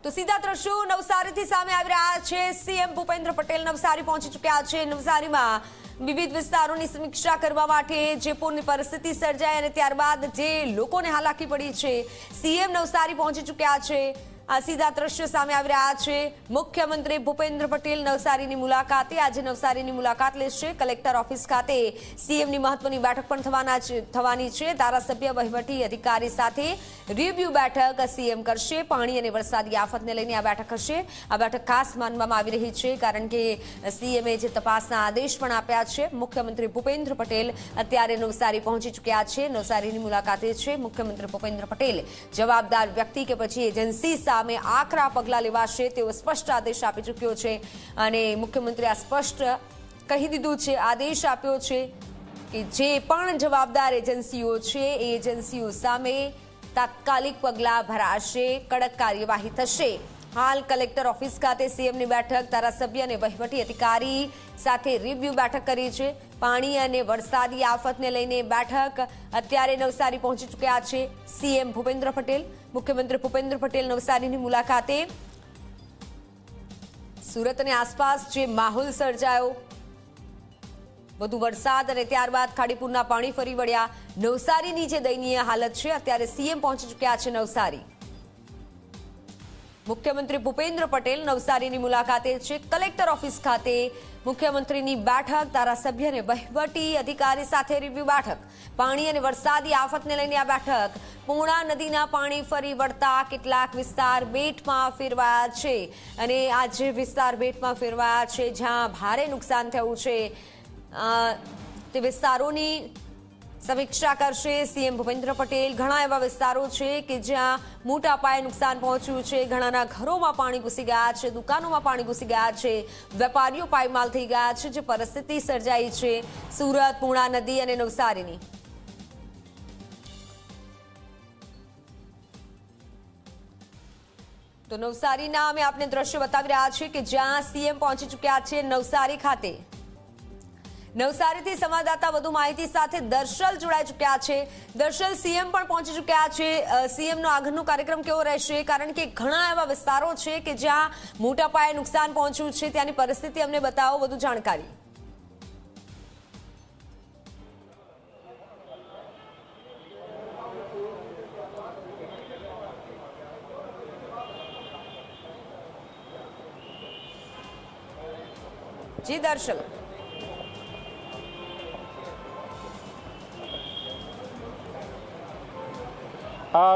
તો સીધા દ્રશ્યો નવસારીથી સામે આવી રહ્યા છે। સીએમ ભૂપેન્દ્ર પટેલ નવસારી પહોંચી ચૂક્યા છે। નવસારીમાં વિવિધ વિસ્તારોની સમીક્ષા કરવા માટે જે પૂરની પરિસ્થિતિ સર્જાઈ અને ત્યારબાદ જે લોકોને હાલાકી પડી છે, સીએમ નવસારી પહોંચી ચૂક્યા છે। આ સીધા દ્રશ્યો સામે આવી રહ્યા છે। મુખ્યમંત્રી ભૂપેન્દ્ર પટેલ નવસારીની મુલાકાતે આજે નવસારીની મુલાકાત લેશે। કલેક્ટર ઓફિસ ખાતે સીએમની મહત્વની બેઠક પણ થવાની છે। ધારાસભ્ય વહીવટી અધિકારી સાથે રિવ્યુ બેઠક સીએમ કરશે। પાણી અને વરસાદી આફતને લઈને આ બેઠક હશે। આ બેઠક ખાસ માનવામાં આવી રહી છે કારણ કે સીએમએ જે તપાસના આદેશ પણ આપ્યા છે। મુખ્યમંત્રી ભૂપેન્દ્ર પટેલ અત્યારે નવસારી પહોંચી ચૂક્યા છે। નવસારીની મુલાકાતે છે મુખ્યમંત્રી ભૂપેન્દ્ર પટેલ। જવાબદાર વ્યક્તિ કે પછી એજન્સી સામે આકરા પગલાં લેવાશે તેવો સ્પષ્ટ આદેશ આપી ચૂક્યો છે અને મુખ્યમંત્રી આ સ્પષ્ટ કહી દીધું છે, આદેશ આપ્યો છે કે જે પણ જવાબદાર એજન્સીઓ છે એ એજન્સીઓ સામે તાત્કાલિક પગલાં ભરાશે, કડક કાર્યવાહી થશે। હાલ કલેક્ટર ઓફિસ ખાતે સીએમની બેઠક ધારાસભ્ય અને વહીવટી અધિકારી સાથે રિવ્યુ બેઠક કરી છે। પાણી અને વરસાદી આફતને લઈને બેઠક અત્યારે નવસારી પહોંચી ચૂક્યા છે સીએમ ભૂપેન્દ્ર પટેલ। મુખ્યમંત્રી ભૂપેન્દ્ર પટેલ નવસારીની મુલાકાતે સુરત અને આસપાસ જે માહોલ સર્જાયો, વધુ વરસાદ અને ત્યારબાદ ખાડીપુરના પાણી ફરી વળ્યા, નવસારીની જે દયનીય હાલત છે, અત્યારે સીએમ પહોંચી ચૂક્યા છે નવસારી। મુખ્યમંત્રી ભૂપેન્દ્ર પટેલ નવસારીની મુલાકાતે છે। કલેક્ટર ઓફિસ ખાતે મુખ્યમંત્રીની બેઠક, ધારાસભ્ય અને વહીવટી અધિકારી સાથે રિવ્યુ બેઠક। પાણી અને વરસાદી આફતને લઈને આ બેઠક। પૂર્ણા નદીના પાણી ફરી વળતા કેટલાક વિસ્તાર બેટમાં ફેરવાયા છે અને આ જે વિસ્તાર બેટમાં ફેરવાયા છે જ્યાં ભારે નુકસાન થયું છે તે વિસ્તારોની સમીક્ષા કરશે સીએમ ભૂપેન્દ્ર પટેલ। ઘણા એવા વિસ્તારો છે કે જ્યાં મોટા પાયે નુકસાન પહોંચ્યું છે। ઘણાના ઘરોમાં પાણી ઘૂસી ગયા છે, દુકાનોમાં પાણી ઘૂસી ગયા છે, વેપારીઓ પાયમાલ થઈ ગયા છે। જે પરિસ્થિતિ સર્જાઈ છે સુરત, પૂર્ણા નદી અને નવસારીની, તો નવસારીના અમે આપને દ્રશ્યો બતાવી રહ્યા છીએ કે જ્યાં સીએમ પહોંચી ચૂક્યા છે નવસારી ખાતે। નવસારીથી સંવાદદાતા વધુ માહિતી સાથે દર્શલ જોડાઈ ચૂક્યા છે। દર્શલ, સીએમ પણ પહોંચી ચૂક્યા છે, સીએમનો આગળનો કાર્યક્રમ કેવો રહેશે? કારણ કે ઘણા એવા વિસ્તારો છે કે જ્યાં મોટા પાયે નુકસાન પહોંચ્યું છે, ત્યાંની પરિસ્થિતિ અમને બતાવો, વધુ જાણકારી। જી દર્શલ।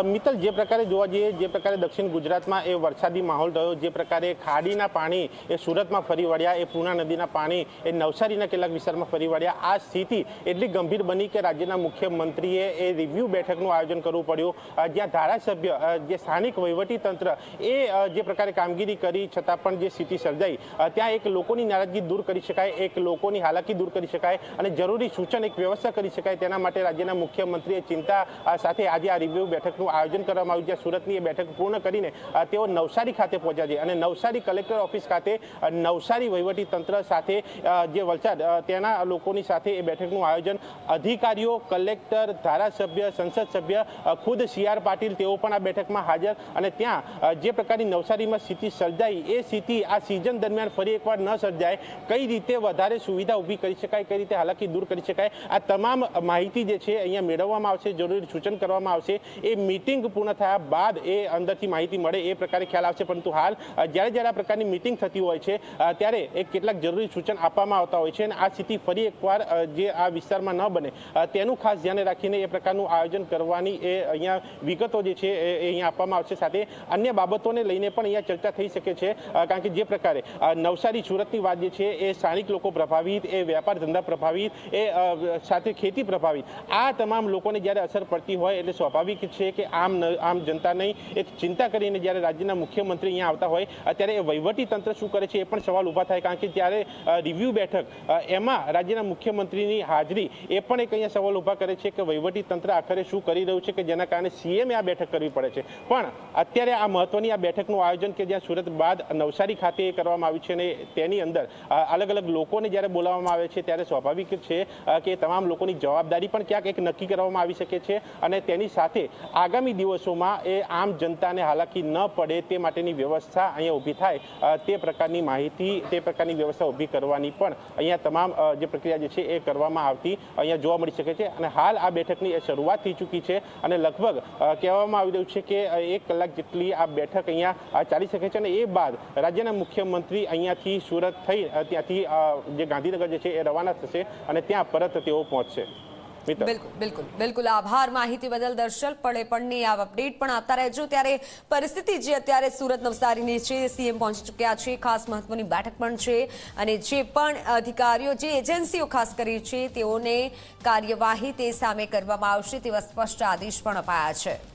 મિત્તલ, જે પ્રકારે જોવા જઈએ, જે પ્રકારે દક્ષિણ ગુજરાતમાં એ વરસાદી માહોલ રહ્યો, જે પ્રકારે ખાડીના પાણી એ સુરતમાં ફરી વળ્યા, એ પૂર્ણા નદીના પાણી એ નવસારીના કેટલાક વિસ્તારમાં ફરી વળ્યા, આ સ્થિતિ એટલી ગંભીર બની કે રાજ્યના મુખ્યમંત્રીએ એ રિવ્યુ બેઠકનું આયોજન કરવું પડ્યું, જ્યાં ધારાસભ્ય, જે સ્થાનિક વહીવટી તંત્ર એ જે પ્રકારે કામગીરી કરી છતાં પણ જે સ્થિતિ સર્જાઈ, ત્યાં એક લોકોની નારાજગી દૂર કરી શકાય, એક લોકોની હાલાકી દૂર કરી શકાય અને જરૂરી સૂચન, એક વ્યવસ્થા કરી શકાય, તેના માટે રાજ્યના મુખ્યમંત્રીએ ચિંતા સાથે આજે આ રિવ્યુ બેઠકનું આયોજન કરવામાં આવ્યું। જ્યાં સુરતની એ બેઠક પૂર્ણ કરીને તેઓ નવસારી ખાતે પહોંચ્યા છે અને નવસારી કલેક્ટર ઓફિસ ખાતે નવસારી વહીવટી તંત્ર સાથે જે વલસાડ તેના લોકોની સાથે એ બેઠકનું આયોજન, અધિકારીઓ, કલેક્ટર, ધારાસભ્ય, સંસદ સભ્ય, ખુદ CR પાટીલ તેઓ પણ આ બેઠકમાં હાજર અને ત્યાં જે પ્રકારની નવસારીમાં સ્થિતિ સર્જાઈ એ સ્થિતિ આ સિઝન દરમિયાન ફરી એકવાર ન સર્જાય, કઈ રીતે વધારે સુવિધા ઊભી કરી શકાય, કઈ રીતે હાલાકી દૂર કરી શકાય, આ તમામ માહિતી જે છે અહીંયા મેળવવામાં આવશે, જરૂરી સૂચન કરવામાં આવશે। એ મીટિંગ પૂર્ણ થયા બાદ એ અંદરથી માહિતી મળે એ પ્રકારે ખ્યાલ આવશે, પરંતુ હાલ જ્યારે આ પ્રકારની મીટિંગ થતી હોય છે ત્યારે કેટલાક જરૂરી સૂચન આપવામાં આવતા હોય છે અને આ સ્થિતિ ફરી એકવાર જે આ વિસ્તારમાં ન બને તેનું ખાસ ધ્યાન રાખીને એ પ્રકારનું આયોજન કરવાની એ અહીંયા વિગતો જે છે એ અહીંયા આપવામાં આવશે। સાથે અન્ય બાબતોને લઈને પણ અહીંયા ચર્ચા થઈ શકે છે કારણ કે જે પ્રકારે નવસારી, સુરતની વાત જે છે એ સ્થાનિક લોકો પ્રભાવિત, એ વેપાર ધંધા પ્રભાવિત, એ સાથે ખેતી પ્રભાવિત, આ તમામ લોકોને જ્યારે અસર પડતી હોય એટલે સ્વાભાવિક છે કે આમ જનતા નહીં એક ચિંતા કરીને જ્યારે રાજ્યના મુખ્યમંત્રી અહીંયા આવતા હોય ત્યારે એ વહીવટી તંત્ર શું કરે છે એ પણ સવાલ ઊભા થાય, કારણ કે ત્યારે રિવ્યુ બેઠક એમાં રાજ્યના મુખ્યમંત્રીની હાજરી એ પણ એક અહીંયા સવાલ ઊભા કરે છે કે વહીવટી તંત્ર આખરે શું કરી રહ્યું છે કે જેના કારણે સીએમએ આ બેઠક કરવી પડે છે। પણ અત્યારે આ મહત્વની આ બેઠકનું આયોજન કે જ્યાં સુરત બાદ નવસારી ખાતે કરવામાં આવ્યું છે અને તેની અંદર અલગ અલગ લોકોને જ્યારે બોલાવવામાં આવે છે ત્યારે સ્વાભાવિક છે કે તમામ લોકોની જવાબદારી પણ ક્યાંક એક નક્કી કરવામાં આવી શકે છે અને તેની સાથે આગામી દિવસોમાં એ આમ જનતાને હાલાકી ન પડે તે માટેની વ્યવસ્થા અહીંયા ઊભી થાય તે પ્રકારની માહિતી, તે પ્રકારની વ્યવસ્થા ઊભી કરવાની પણ અહીંયા તમામ જે પ્રક્રિયા જે છે એ કરવામાં આવતી અહીંયા જોવા મળી શકે છે. અને હાલ આ બેઠકની શરૂઆત થઈ ચૂકી છે અને લગભગ કહેવામાં આવી રહ્યું છે કે 1 કલાક જેટલી આ બેઠક અહીંયા ચાલી શકે છે અને એ બાદ રાજ્યના મુખ્યમંત્રી અહીંયાથી સુરત થઈ ત્યાંથી જે ગાંધીનગર જે છે એ રવાના થશે અને ત્યાં પરત તેઓ પહોંચશે. બિલકુલ આભાર માહિતી બદલ દર્શલ. પળની આ અપડેટ પણ આપતા રહેજો. ત્યારે પરિસ્થિતિ જે અત્યારે સુરત નવસારીની છે, સીએમ પહોંચી ચૂક્યા છે, ખાસ મહત્વની બેઠક પણ છે અને જે પણ અધિકારીઓ, જે એજન્સીઓ ખાસ કરી છે તેઓને કાર્યવાહી તે સામે કરવામાં આવશે તેવા સ્પષ્ટ આદેશ પણ અપાયા છે.